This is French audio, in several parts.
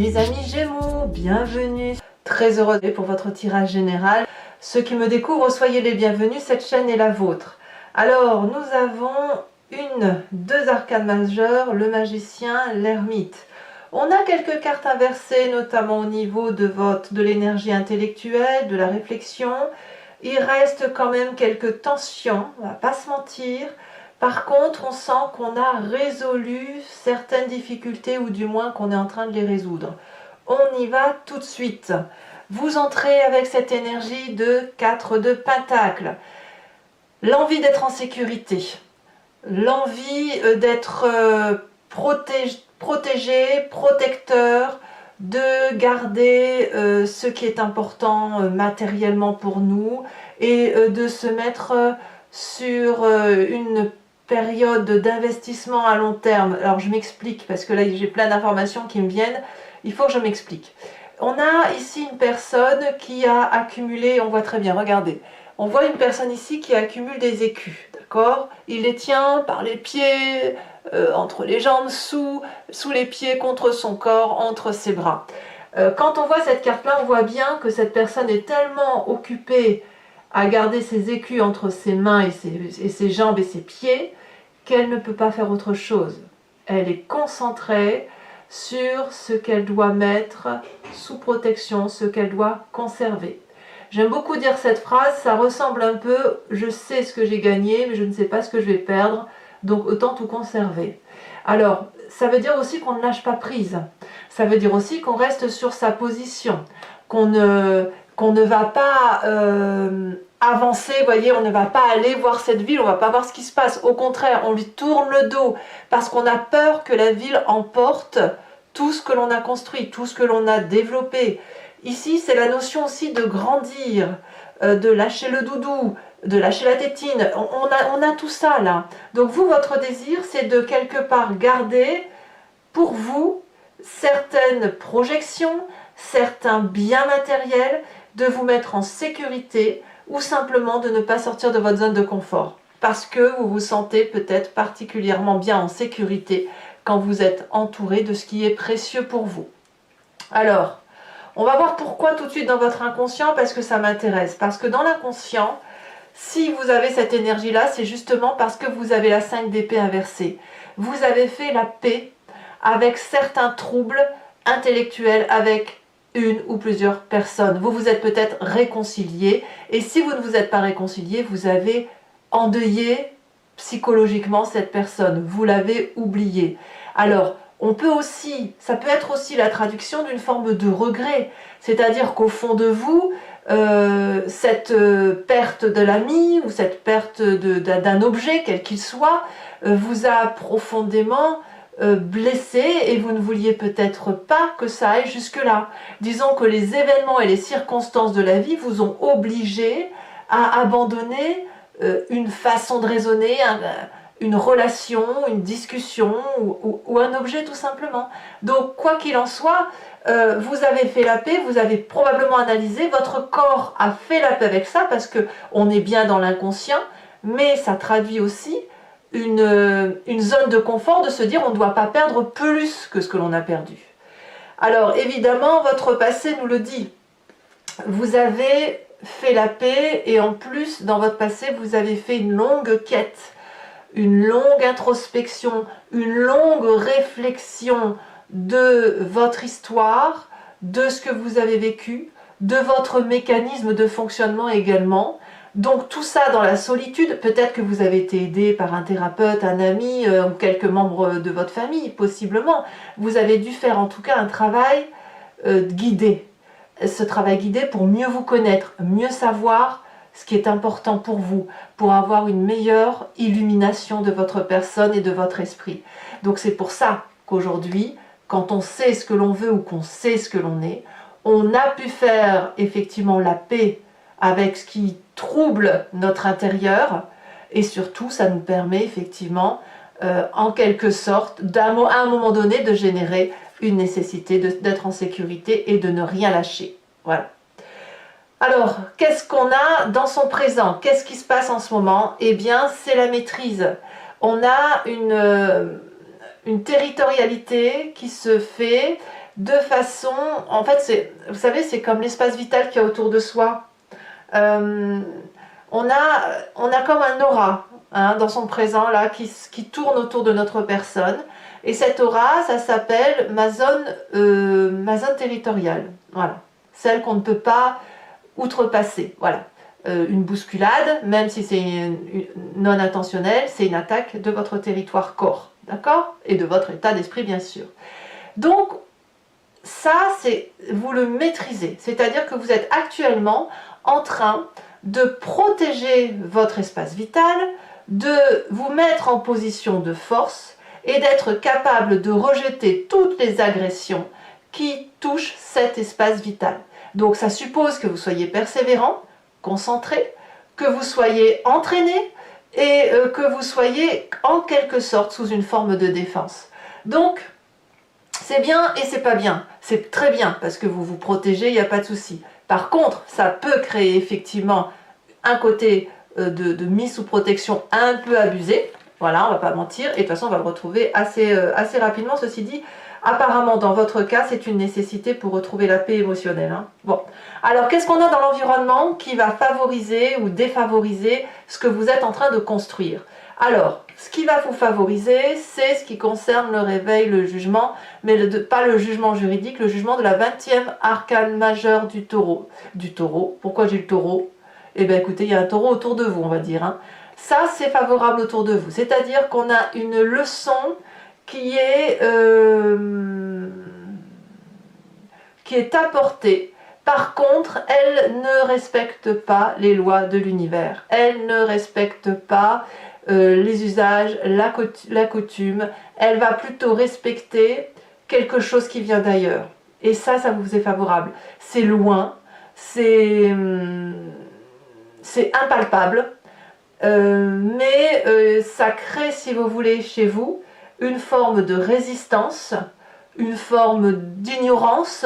Mes amis Gémeaux, bienvenue. Très heureuse pour votre tirage général. Ceux qui me découvrent, soyez les bienvenus, cette chaîne est la vôtre. Alors, nous avons deux arcanes majeures, le magicien, l'ermite. On a quelques cartes inversées, notamment au niveau de l'énergie intellectuelle, de la réflexion. Il reste quand même quelques tensions, on va pas se mentir. Par contre, on sent qu'on a résolu certaines difficultés, ou du moins qu'on est en train de les résoudre. On y va tout de suite. Vous entrez avec cette énergie de 4 de Pentacle. L'envie d'être en sécurité. L'envie d'être protégé, protecteur, de garder ce qui est important matériellement pour nous et de se mettre sur une période d'investissement à long terme. Alors je m'explique parce que là j'ai plein d'informations qui me viennent, il faut que je m'explique. On a ici une personne qui a accumulé, on voit très bien, regardez, on voit une personne ici qui accumule des écus, d'accord? Il les tient par les pieds, entre les jambes, sous les pieds, contre son corps, entre ses bras. Quand on voit cette carte-là, on voit bien que cette personne est tellement occupée à garder ses écus entre ses mains et ses jambes et ses pieds qu'elle ne peut pas faire autre chose. Elle est concentrée sur ce qu'elle doit mettre sous protection, ce qu'elle doit conserver. J'aime beaucoup dire cette phrase, ça ressemble un peu « je sais ce que j'ai gagné, mais je ne sais pas ce que je vais perdre, donc autant tout conserver ». Alors, ça veut dire aussi qu'on ne lâche pas prise. Ça veut dire aussi qu'on reste sur sa position, qu'on ne va pas avancer, vous voyez, on ne va pas aller voir cette ville, on ne va pas voir ce qui se passe. Au contraire, on lui tourne le dos parce qu'on a peur que la ville emporte tout ce que l'on a construit, tout ce que l'on a développé. Ici, c'est la notion aussi de grandir, de lâcher le doudou, de lâcher la tétine. On a tout ça là. Donc vous, votre désir, c'est de quelque part garder pour vous certaines projections, certains biens matériels, de vous mettre en sécurité ou simplement de ne pas sortir de votre zone de confort. Parce que vous vous sentez peut-être particulièrement bien en sécurité quand vous êtes entouré de ce qui est précieux pour vous. Alors, on va voir pourquoi tout de suite dans votre inconscient, parce que ça m'intéresse. Parce que dans l'inconscient, si vous avez cette énergie-là, c'est justement parce que vous avez la 5 d'épée inversée. Vous avez fait la paix avec certains troubles intellectuels, avec une ou plusieurs personnes. Vous vous êtes peut-être réconciliés, et si vous ne vous êtes pas réconciliés, vous avez endeuillé psychologiquement cette personne, vous l'avez oublié. Alors, on peut aussi, ça peut être aussi la traduction d'une forme de regret, c'est-à-dire qu'au fond de vous, cette perte de l'ami ou cette perte d'un objet, quel qu'il soit, vous a profondément blessé et vous ne vouliez peut-être pas que ça aille jusque-là. Disons que les événements et les circonstances de la vie vous ont obligé à abandonner une façon de raisonner, une relation, une discussion ou un objet tout simplement. Donc quoi qu'il en soit, vous avez fait la paix, vous avez probablement analysé, votre corps a fait la paix avec ça parce qu'on est bien dans l'inconscient, mais ça traduit aussi une zone de confort de se dire on ne doit pas perdre plus que ce que l'on a perdu. Alors évidemment, votre passé nous le dit. Vous avez fait la paix et en plus, dans votre passé, vous avez fait une longue quête, une longue introspection, une longue réflexion de votre histoire, de ce que vous avez vécu, de votre mécanisme de fonctionnement également. Donc tout ça dans la solitude, peut-être que vous avez été aidé par un thérapeute, un ami ou quelques membres de votre famille, possiblement. Vous avez dû faire en tout cas un travail guidé. Ce travail guidé pour mieux vous connaître, mieux savoir ce qui est important pour vous, pour avoir une meilleure illumination de votre personne et de votre esprit. Donc c'est pour ça qu'aujourd'hui, quand on sait ce que l'on veut ou qu'on sait ce que l'on est, on a pu faire effectivement la paix avec ce qui trouble notre intérieur et surtout ça nous permet effectivement en quelque sorte à un moment donné de générer une nécessité d'être en sécurité et de ne rien lâcher. Voilà. Alors, qu'est-ce qu'on a dans son présent? Qu'est-ce qui se passe en ce moment? Eh bien, c'est la maîtrise. On a une territorialité qui se fait de façon... En fait, vous savez, c'est comme l'espace vital qu'il y a autour de soi. On a comme un aura hein, dans son présent là qui tourne autour de notre personne. Et cette aura, ça s'appelle ma zone territoriale. Voilà. Celle qu'on ne peut pas outrepasser. Voilà. Une bousculade, même si c'est non intentionnel, c'est une attaque de votre territoire corps. D'accord? Et de votre état d'esprit, bien sûr. Donc, ça, vous le maîtrisez. C'est-à-dire que vous êtes actuellement en train de protéger votre espace vital, de vous mettre en position de force et d'être capable de rejeter toutes les agressions qui touchent cet espace vital. Donc ça suppose que vous soyez persévérant, concentré, que vous soyez entraîné et que vous soyez en quelque sorte sous une forme de défense. Donc c'est bien et c'est pas bien. C'est très bien parce que vous vous protégez, il n'y a pas de souci. Par contre, ça peut créer effectivement un côté de mise sous protection un peu abusé. Voilà, on va pas mentir. Et de toute façon, on va le retrouver assez rapidement. Ceci dit, apparemment, dans votre cas, c'est une nécessité pour retrouver la paix émotionnelle. Hein. Bon, alors qu'est-ce qu'on a dans l'environnement qui va favoriser ou défavoriser ce que vous êtes en train de construire? Alors, ce qui va vous favoriser, c'est ce qui concerne le réveil, le jugement, mais pas le jugement juridique, le jugement de la 20e arcane majeure du taureau. Du taureau. Pourquoi j'ai le taureau? Eh bien écoutez, il y a un taureau autour de vous, on va dire. Hein. Ça, c'est favorable autour de vous. C'est-à-dire qu'on a une leçon qui est apportée. Par contre, elle ne respecte pas les lois de l'univers. Elle ne respecte pas les usages, la coutume. Elle va plutôt respecter quelque chose qui vient d'ailleurs. Et ça vous est favorable. C'est loin, c'est impalpable, mais ça crée, si vous voulez, chez vous, une forme de résistance, une forme d'ignorance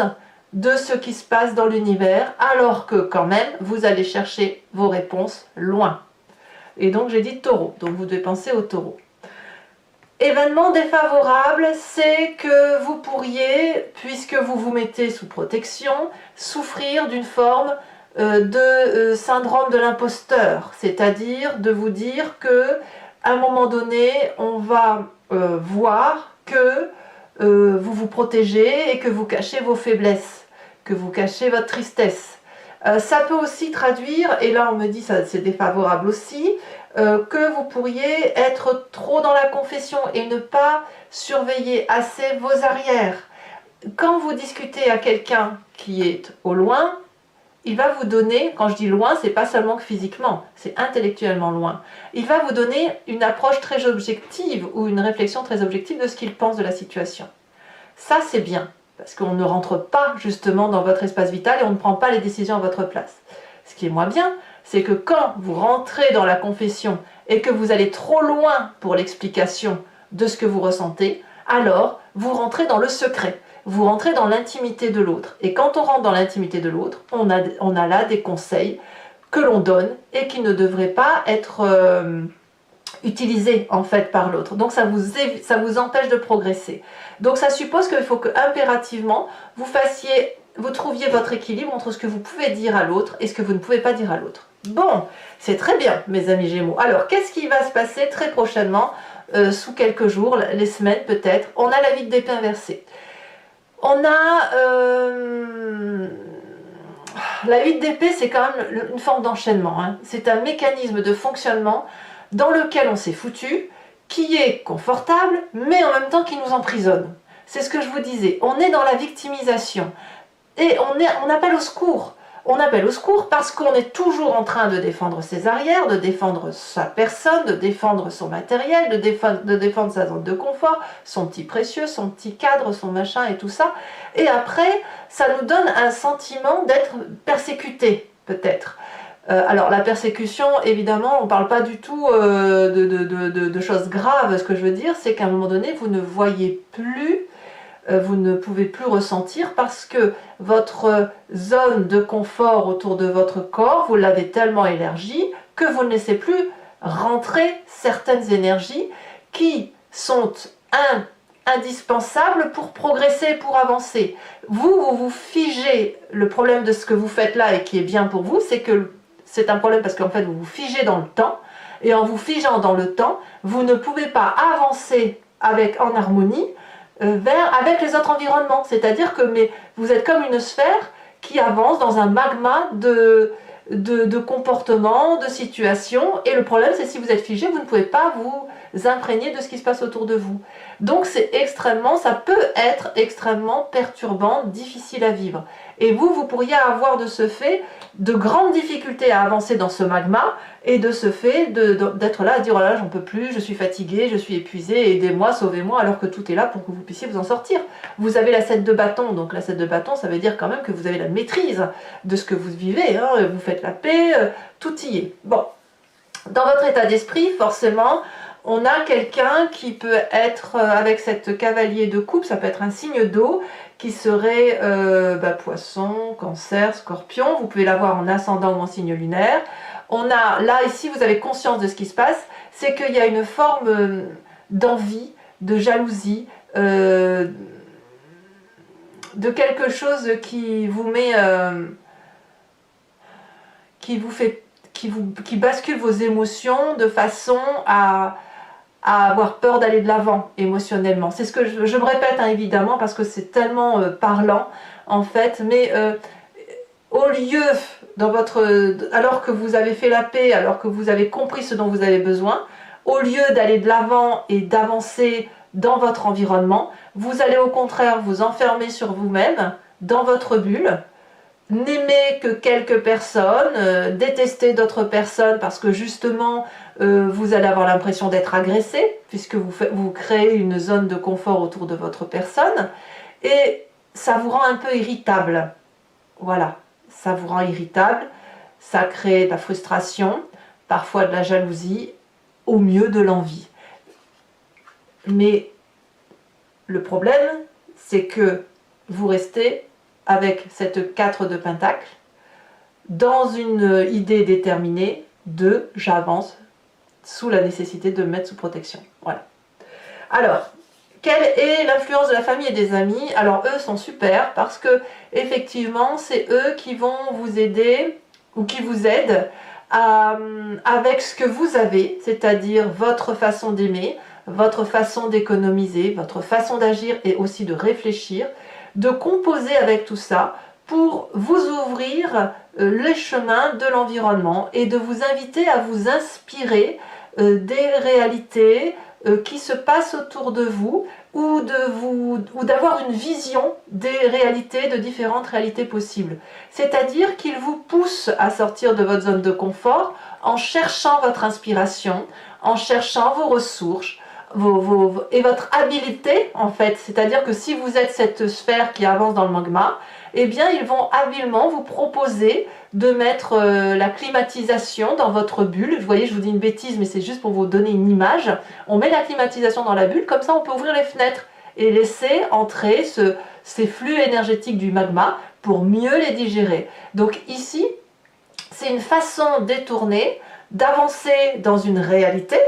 de ce qui se passe dans l'univers, alors que quand même, vous allez chercher vos réponses loin. Et donc j'ai dit taureau, donc vous devez penser au taureau. Événement défavorable, c'est que vous pourriez, puisque vous vous mettez sous protection, souffrir d'une forme de syndrome de l'imposteur, c'est-à-dire de vous dire que à un moment donné, on va voir que vous vous protégez et que vous cachez vos faiblesses, que vous cachez votre tristesse. Ça peut aussi traduire, et là on me dit ça c'est défavorable aussi, que vous pourriez être trop dans la confession et ne pas surveiller assez vos arrières. Quand vous discutez à quelqu'un qui est au loin, il va vous donner, quand je dis loin, c'est pas seulement que physiquement, c'est intellectuellement loin. Il va vous donner une approche très objective ou une réflexion très objective de ce qu'il pense de la situation. Ça c'est bien, parce qu'on ne rentre pas justement dans votre espace vital et on ne prend pas les décisions à votre place. Ce qui est moins bien, c'est que quand vous rentrez dans la confession et que vous allez trop loin pour l'explication de ce que vous ressentez, alors vous rentrez dans le secret, vous rentrez dans l'intimité de l'autre. Et quand on rentre dans l'intimité de l'autre, on a là des conseils que l'on donne et qui ne devraient pas être utilisés en fait par l'autre. Donc ça vous empêche de progresser. Donc ça suppose qu'il faut que impérativement vous trouviez votre équilibre entre ce que vous pouvez dire à l'autre et ce que vous ne pouvez pas dire à l'autre. Bon, c'est très bien mes amis Gémeaux. Alors qu'est-ce qui va se passer très prochainement, sous quelques jours, les semaines peut-être? On a la 8 d'épée inversée. On a la 8 d'épée, c'est quand même une forme d'enchaînement. Hein. C'est un mécanisme de fonctionnement dans lequel on s'est foutu, qui est confortable, mais en même temps qui nous emprisonne. C'est ce que je vous disais. On est dans la victimisation. Et on appelle au secours. On appelle au secours parce qu'on est toujours en train de défendre ses arrières, de défendre sa personne, de défendre son matériel, de défendre sa zone de confort, son petit précieux, son petit cadre, son machin et tout ça. Et après, ça nous donne un sentiment d'être persécuté, peut-être. Alors la persécution, évidemment, on ne parle pas du tout de choses graves. Ce que je veux dire, c'est qu'à un moment donné, vous ne voyez plus, vous ne pouvez plus ressentir parce que votre zone de confort autour de votre corps, vous l'avez tellement élargie que vous ne laissez plus rentrer certaines énergies qui sont indispensable pour progresser, pour avancer. Vous vous figez, le problème de ce que vous faites là et qui est bien pour vous, c'est que c'est un problème parce qu'en fait vous vous figez dans le temps, et en vous figeant dans le temps, vous ne pouvez pas avancer en harmonie avec les autres environnements. C'est-à-dire que vous êtes comme une sphère qui avance dans un magma de comportements, de situations, et le problème c'est si vous êtes figé, vous ne pouvez pas vous imprégner de ce qui se passe autour de vous. Donc ça peut être extrêmement perturbant, difficile à vivre. Et vous pourriez avoir de ce fait de grandes difficultés à avancer dans ce magma, et de ce fait d'être là à dire oh là là j'en peux plus, je suis fatigué, je suis épuisé, aidez-moi, sauvez-moi, alors que tout est là pour que vous puissiez vous en sortir. Vous avez la 7 de bâton, donc la 7 de bâton ça veut dire quand même que vous avez la maîtrise de ce que vous vivez, hein, vous faites la paix, tout y est. Bon, dans votre état d'esprit, forcément, on a quelqu'un qui peut être avec cette cavalier de coupe, ça peut être un signe d'eau, qui serait poisson, cancer, scorpion, vous pouvez l'avoir en ascendant ou en signe lunaire. On a, là, ici, vous avez conscience de ce qui se passe, c'est qu'il y a une forme d'envie, de jalousie, de quelque chose qui vous met, qui bascule vos émotions de façon à avoir peur d'aller de l'avant émotionnellement. C'est ce que je me répète hein, évidemment parce que c'est tellement parlant en fait, mais au lieu, alors que vous avez fait la paix, alors que vous avez compris ce dont vous avez besoin, au lieu d'aller de l'avant et d'avancer dans votre environnement, vous allez au contraire vous enfermer sur vous-même, dans votre bulle, n'aimer que quelques personnes, détester d'autres personnes parce que justement vous allez avoir l'impression d'être agressé puisque vous créez une zone de confort autour de votre personne et ça vous rend un peu irritable. Voilà, ça vous rend irritable, ça crée de la frustration, parfois de la jalousie, au mieux de l'envie. Mais le problème, c'est que vous restez avec cette 4 de pentacle dans une idée déterminée de j'avance sous la nécessité de me mettre sous protection. Voilà. Alors, quelle est l'influence de la famille et des amis? Alors eux sont super parce que effectivement c'est eux qui vont vous aider ou qui vous aident avec ce que vous avez, c'est-à-dire votre façon d'aimer, votre façon d'économiser, votre façon d'agir et aussi de réfléchir, de composer avec tout ça pour vous ouvrir les chemins de l'environnement et de vous inviter à vous inspirer des réalités qui se passent autour de vous ou d'avoir une vision des réalités, de différentes réalités possibles. C'est-à-dire qu'il vous pousse à sortir de votre zone de confort en cherchant votre inspiration, en cherchant vos ressources, et votre habilité en fait, c'est-à-dire que si vous êtes cette sphère qui avance dans le magma, eh bien ils vont habilement vous proposer de mettre la climatisation dans votre bulle. Vous voyez, je vous dis une bêtise mais c'est juste pour vous donner une image. On met la climatisation dans la bulle, comme ça on peut ouvrir les fenêtres et laisser entrer ces flux énergétiques du magma pour mieux les digérer. Donc ici, c'est une façon détournée d'avancer dans une réalité,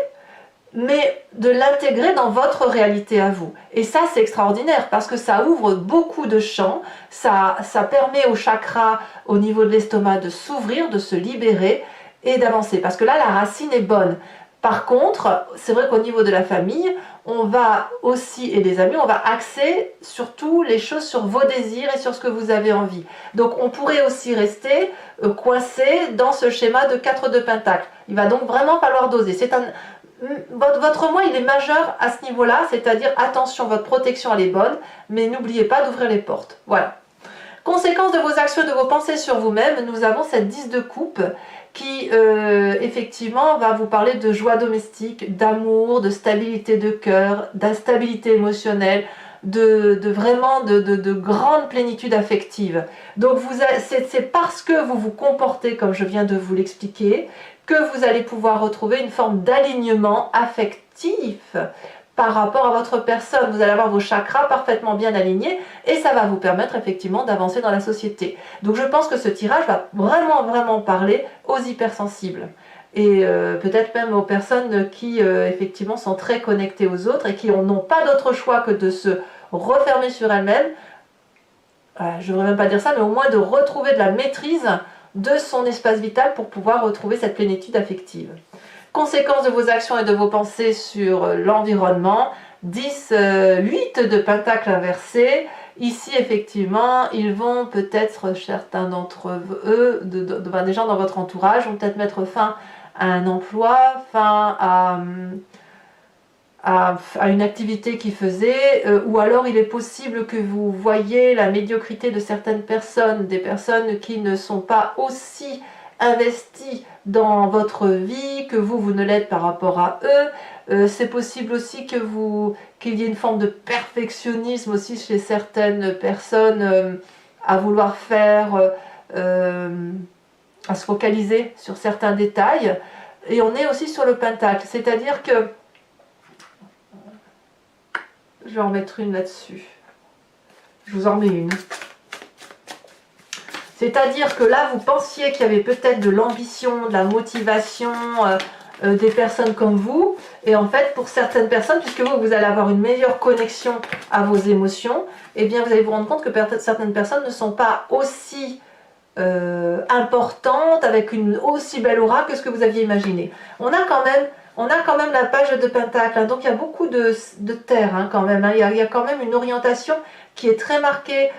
mais de l'intégrer dans votre réalité à vous. Et ça, c'est extraordinaire parce que ça ouvre beaucoup de champs, ça permet au chakra, au niveau de l'estomac, de s'ouvrir, de se libérer et d'avancer. Parce que là, la racine est bonne. Par contre, c'est vrai qu'au niveau de la famille, on va aussi, et des amis, on va axer surtout les choses sur vos désirs et sur ce que vous avez envie. Donc on pourrait aussi rester coincé dans ce schéma de 4 de pentacle. Il va donc vraiment falloir doser. Votre moi, il est majeur à ce niveau-là, c'est-à-dire attention, votre protection elle est bonne, mais n'oubliez pas d'ouvrir les portes. Voilà. Conséquence de vos actions, de vos pensées sur vous-même, nous avons cette 10 de coupe qui effectivement va vous parler de joie domestique, d'amour, de stabilité de cœur, d'instabilité émotionnelle, vraiment de grande plénitude affective. Donc c'est parce que vous vous comportez comme je viens de vous l'expliquer que vous allez pouvoir retrouver une forme d'alignement affectif par rapport à votre personne. Vous allez avoir vos chakras parfaitement bien alignés et ça va vous permettre effectivement d'avancer dans la société. Donc je pense que ce tirage va vraiment parler aux hypersensibles. et peut-être même aux personnes qui effectivement sont très connectées aux autres et qui n'ont pas d'autre choix que de se refermer sur elles-mêmes. Je ne devrais même pas dire ça, mais au moins de retrouver de la maîtrise de son espace vital pour pouvoir retrouver cette plénitude affective. Conséquences de vos actions et de vos pensées sur l'environnement, 10, 8 de pentacle inversé. Ici, effectivement, ils vont peut-être, certains d'entre eux, des gens dans votre entourage, vont peut-être mettre fin à un emploi, fin à une activité qu'ils faisaient, ou alors il est possible que vous voyez la médiocrité de certaines personnes, des personnes qui ne sont pas aussi investies dans votre vie, que vous ne l'êtes par rapport à eux. C'est possible aussi que qu'il y ait une forme de perfectionnisme aussi chez certaines personnes à vouloir faire, à se focaliser sur certains détails. Et on est aussi sur le pentacle, c'est-à-dire que je vais en mettre une là-dessus. Je vous en mets une. C'est-à-dire que là, vous pensiez qu'il y avait peut-être de l'ambition, de la motivation, des personnes comme vous. Et en fait, pour certaines personnes, puisque vous allez avoir une meilleure connexion à vos émotions, eh bien, vous allez vous rendre compte que certaines personnes ne sont pas aussi importantes, avec une aussi belle aura que ce que vous aviez imaginé. On a quand même la page de Pentacle, hein, donc il y a beaucoup de terre hein, quand même. Hein, il y a quand même une orientation qui est très marquée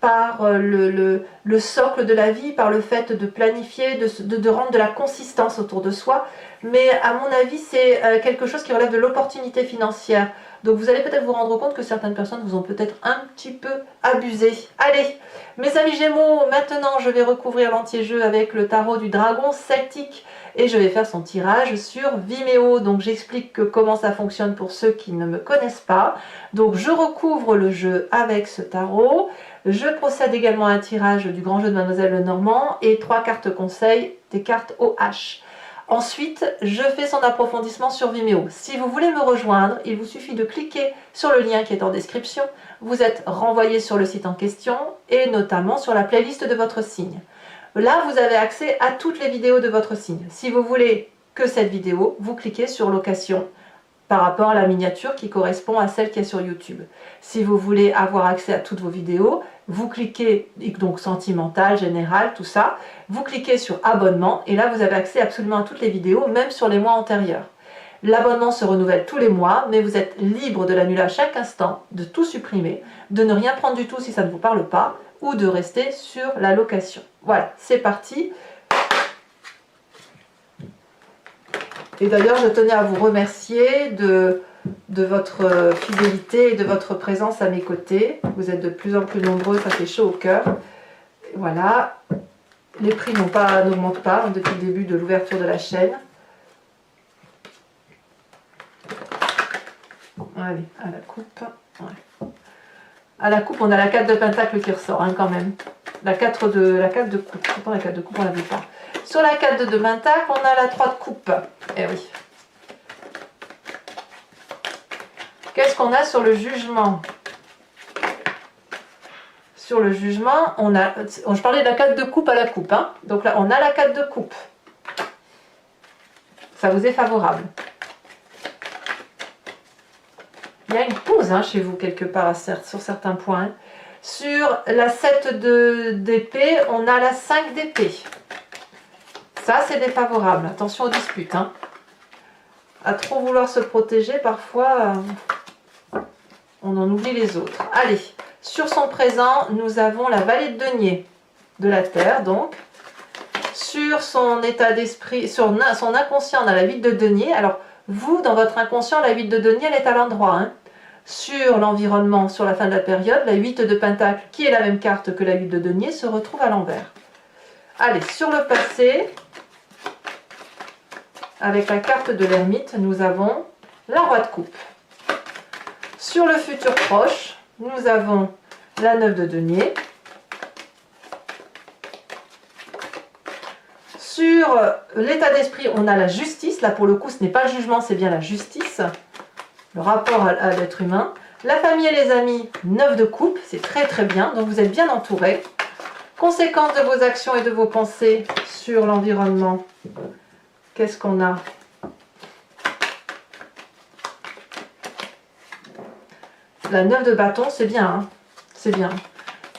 par le socle de la vie, par le fait de planifier, de rendre de la consistance autour de soi. Mais à mon avis, c'est quelque chose qui relève de l'opportunité financière. Donc vous allez peut-être vous rendre compte que certaines personnes vous ont peut-être un petit peu abusé. Allez, mes amis Gémeaux, maintenant je vais recouvrir l'anti-jeu avec le tarot du dragon celtique et je vais faire son tirage sur Vimeo. Donc j'explique comment ça fonctionne pour ceux qui ne me connaissent pas. Donc je recouvre le jeu avec ce tarot. Je procède également à un tirage du grand jeu de Mademoiselle Lenormand et 3 cartes conseils, des cartes OH. Ensuite, je fais son approfondissement sur Vimeo. Si vous voulez me rejoindre, il vous suffit de cliquer sur le lien qui est en description. Vous êtes renvoyé sur le site en question et notamment sur la playlist de votre signe. Là, vous avez accès à toutes les vidéos de votre signe. Si vous voulez que cette vidéo, vous cliquez sur location par rapport à la miniature qui correspond à celle qui est sur YouTube. Si vous voulez avoir accès à toutes vos vidéos, vous cliquez, donc sentimental, général, tout ça, vous cliquez sur abonnement et là vous avez accès absolument à toutes les vidéos, même sur les mois antérieurs. L'abonnement se renouvelle tous les mois, mais vous êtes libre de l'annuler à chaque instant, de tout supprimer, de ne rien prendre du tout si ça ne vous parle pas, ou de rester sur la location. Voilà, c'est parti. Et d'ailleurs, je tenais à vous remercier de votre fidélité et de votre présence à mes côtés. Vous êtes de plus en plus nombreux, ça fait chaud au cœur. Voilà, les prix n'augmentent pas depuis le début de l'ouverture de la chaîne. Allez, à la coupe. Ouais. À la coupe, on a la 4 de pentacle qui ressort hein, quand même. La 4 de coupe. Pourtant, la 4 de coupe, on ne l'avait pas. Sur la 4 de pentacle, on a la 3 de coupe. Eh oui. Qu'est-ce qu'on a sur le jugement? Sur le jugement, je parlais de la 4 de coupe à la coupe. Hein. Donc là, on a la 4 de coupe. Ça vous est favorable. Il y a une pause hein, chez vous quelque part sur certains points. Hein. Sur la 7 d'épée, on a la 5 d'épée. Ça, c'est défavorable. Attention aux disputes. Hein. À trop vouloir se protéger, parfois, on en oublie les autres. Allez, sur son présent, nous avons la vallée de denier de la Terre, donc. Sur son état d'esprit, sur son inconscient, on a la 8 de denier. Alors, vous, dans votre inconscient, la 8 de denier, elle est à l'endroit. Hein. Sur l'environnement, sur la fin de la période, la 8 de pentacle, qui est la même carte que la 8 de denier, se retrouve à l'envers. Allez, sur le passé, avec la carte de l'ermite, nous avons la roi de coupe. Sur le futur proche, nous avons la 9 de denier. Sur l'état d'esprit, on a la justice. Là, pour le coup, ce n'est pas le jugement, c'est bien la justice. Le rapport à l'être humain. La famille et les amis, 9 de coupe. C'est très très bien. Donc, vous êtes bien entouré. Conséquences de vos actions et de vos pensées sur l'environnement. Qu'est-ce qu'on a? La 9 de bâton, c'est bien, hein, c'est bien,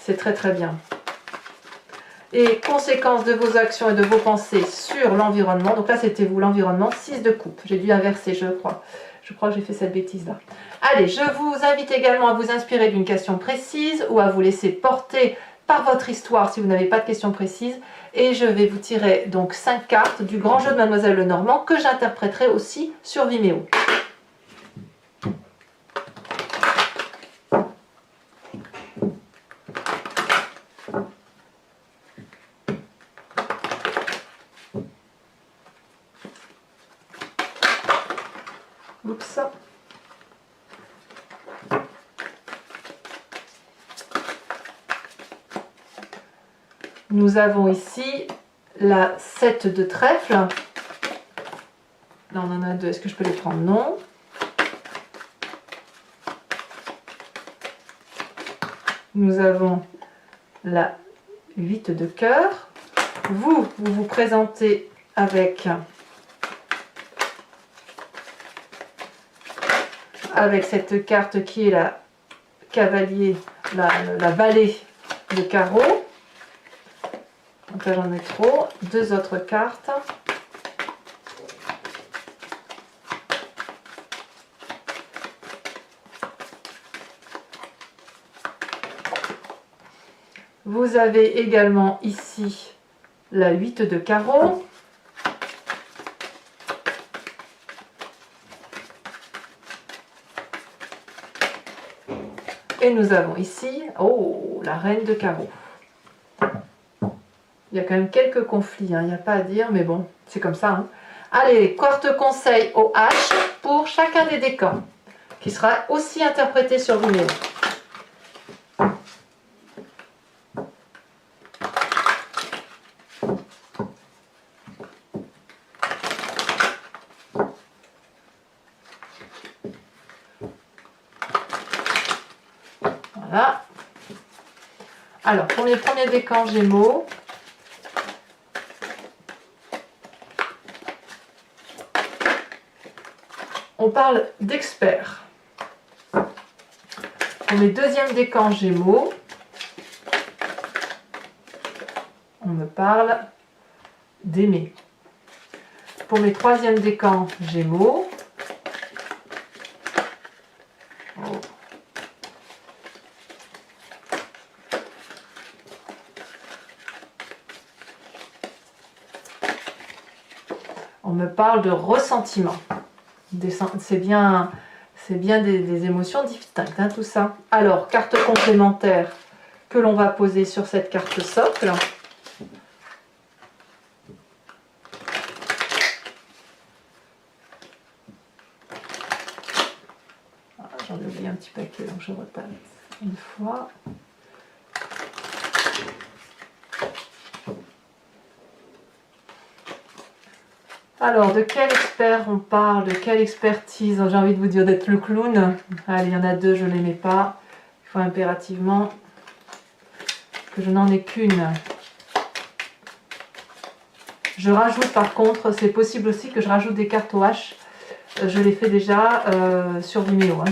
c'est très très bien. Et conséquences de vos actions et de vos pensées sur l'environnement. Donc là, c'était vous, l'environnement. 6 de coupe. J'ai dû inverser, je crois. Je crois que j'ai fait cette bêtise-là. Allez, je vous invite également à vous inspirer d'une question précise ou à vous laisser porter par votre histoire si vous n'avez pas de question précise. Et je vais vous tirer donc 5 cartes du grand jeu de Mademoiselle Lenormand que j'interpréterai aussi sur Vimeo. Oups. Nous avons ici la 7 de trèfle. Là, on en a deux. Est-ce que je peux les prendre? Non. Nous avons la 8 de cœur. Vous vous présentez avec cette carte qui est la cavalier, la vallée de carreau. Donc là j'en ai trop. Deux autres cartes. Vous avez également ici la 8 de carreau. Et nous avons ici, oh, la reine de carreau. Il y a quand même quelques conflits, hein, il n'y a pas à dire, mais bon, c'est comme ça. Hein. Allez, carte conseil au H pour chacun des décans, qui sera aussi interprété sur Vimeo. Voilà. Alors, pour les premiers décans Gémeaux, on parle d'experts. Pour mes deuxièmes décans Gémeaux, on me parle d'aimer. Pour mes troisièmes décans Gémeaux, on me parle de ressentiment. C'est bien des émotions distinctes, hein, tout ça. Alors, carte complémentaire que l'on va poser sur cette carte socle. J'en ai oublié un petit paquet, donc je repasse une fois. Alors, de quel expert on parle? De quelle expertise? J'ai envie de vous dire d'être le clown. Allez, il y en a deux, je ne les mets pas. Il faut impérativement que je n'en ai qu'une. Je rajoute par contre, c'est possible aussi que je rajoute des cartes au H. Je les fais déjà sur Vimeo. Hein.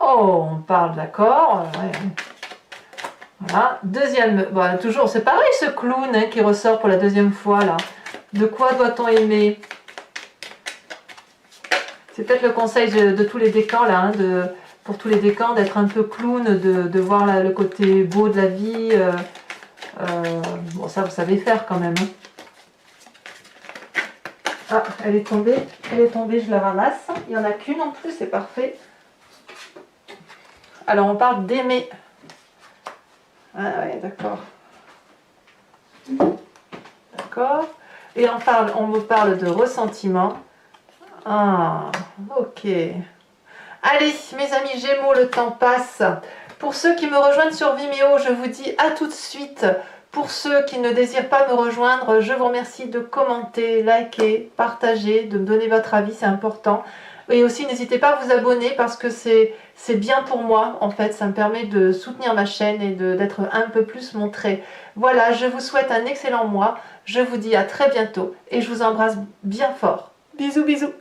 Oh, on parle d'accord. Ouais. Voilà. Deuxième, bon, toujours, c'est pareil ce clown hein, qui ressort pour la deuxième fois là. De quoi doit-on aimer? C'est peut-être le conseil de tous les décans là, hein, pour tous les décans d'être un peu clown, de voir là, le côté beau de la vie. Bon, ça vous savez faire quand même. Hein. Ah, elle est tombée, je la ramasse. Il n'y en a qu'une en plus, c'est parfait. Alors on parle d'aimer. Ah ouais, d'accord. D'accord. Et on me parle de ressentiment. Ah, ok. Allez, mes amis Gémeaux, le temps passe. Pour ceux qui me rejoignent sur Vimeo, je vous dis à tout de suite Pour ceux qui ne désirent pas me rejoindre, je vous remercie de commenter, liker, partager, de me donner votre avis, c'est important. Et aussi, n'hésitez pas à vous abonner parce que c'est bien pour moi, en fait. Ça me permet de soutenir ma chaîne et d'être un peu plus montrée. Voilà, je vous souhaite un excellent mois. Je vous dis à très bientôt et je vous embrasse bien fort. Bisous, bisous.